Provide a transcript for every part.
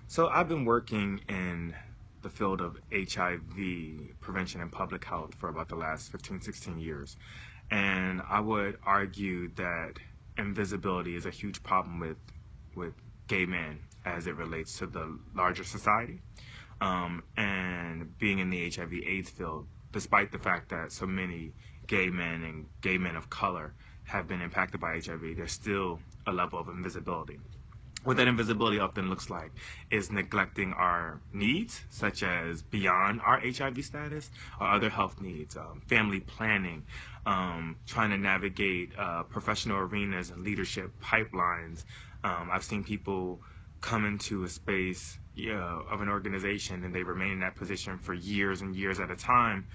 So I've been working in the field of HIV prevention and public health for about the last 15, 16 years. And I would argue that invisibility is a huge problem with gay men as it relates to the larger society. And being in the HIV AIDS field, despite the fact that so many gay men and gay men of color have been impacted by HIV, there's still a level of invisibility. What that invisibility often looks like is neglecting our needs, such as beyond our HIV status or other health needs, family planning, trying to navigate professional arenas and leadership pipelines. I've seen people come into a space of an organization and they remain in that position for years and years at a time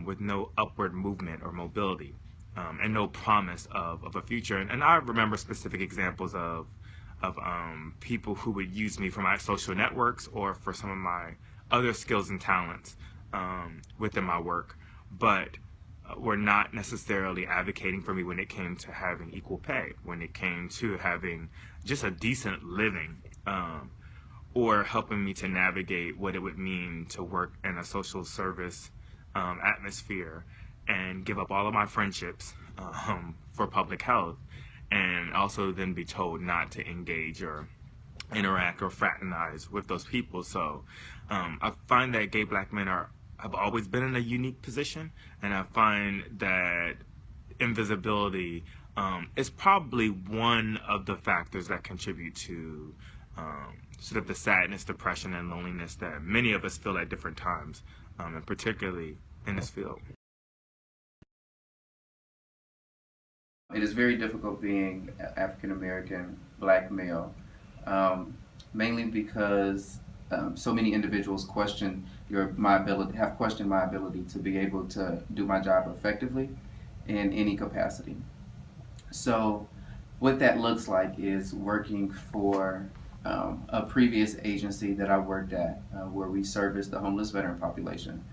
with no upward movement or mobility and no promise of a future. And I remember specific examples of people who would use me for my social networks or for some of my other skills and talents within my work, but were not necessarily advocating for me when it came to having equal pay, when it came to having just a decent living, or helping me to navigate what it would mean to work in a social service atmosphere and give up all of my friendships for public health, and also then be told not to engage or interact or fraternize with those people. So I find that gay black men have always been in a unique position, and I find that invisibility is probably one of the factors that contribute to sort of the sadness, depression, and loneliness that many of us feel at different times, and particularly in this field. It is very difficult being African American black male, mainly because so many individuals have questioned my ability to be able to do my job effectively in any capacity. So, what that looks like is working for a previous agency that I worked at, where we serviced the homeless veteran population.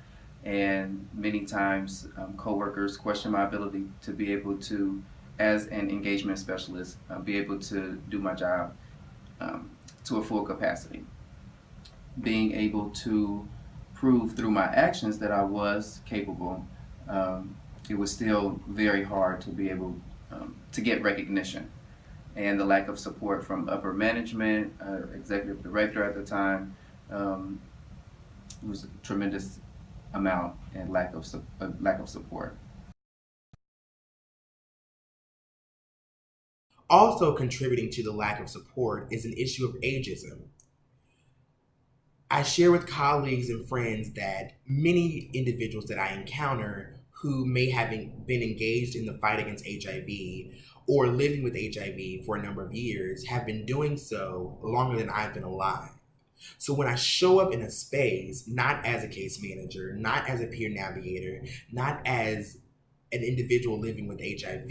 And many times, coworkers question my ability to be able to, as an engagement specialist, be able to do my job to a full capacity. Being able to prove through my actions that I was capable, it was still very hard to be able to get recognition. And the lack of support from upper management, executive director at the time, was a tremendous amount and lack of support. Also contributing to the lack of support is an issue of ageism. I share with colleagues and friends that many individuals that I encounter who may have been engaged in the fight against HIV or living with HIV for a number of years have been doing so longer than I've been alive. So when I show up in a space, not as a case manager, not as a peer navigator, not as an individual living with HIV,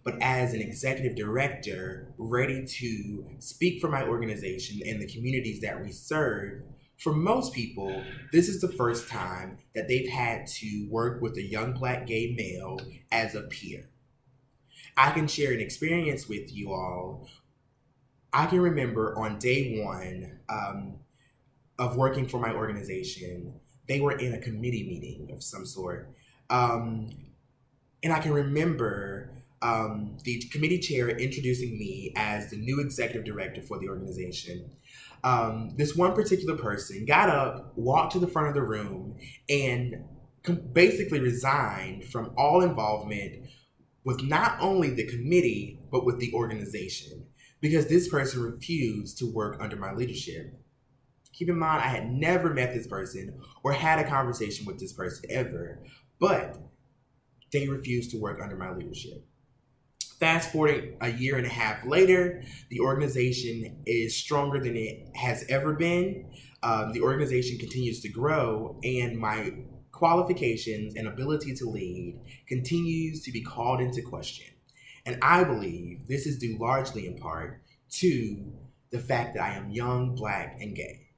but as an executive director ready to speak for my organization and the communities that we serve, for most people, this is the first time that they've had to work with a young black gay male as a peer. I can share an experience with you all. I can remember on day one of working for my organization, they were in a committee meeting of some sort. And I can remember the committee chair introducing me as the new executive director for the organization. This one particular person got up, walked to the front of the room, and basically resigned from all involvement with not only the committee, but with the organization, because this person refused to work under my leadership. Keep in mind, I had never met this person or had a conversation with this person ever, but they refused to work under my leadership. Fast forward a year and a half later, the organization is stronger than it has ever been. The organization continues to grow, and my qualifications and ability to lead continues to be called into question. And I believe this is due largely in part to the fact that I am young, black, and gay.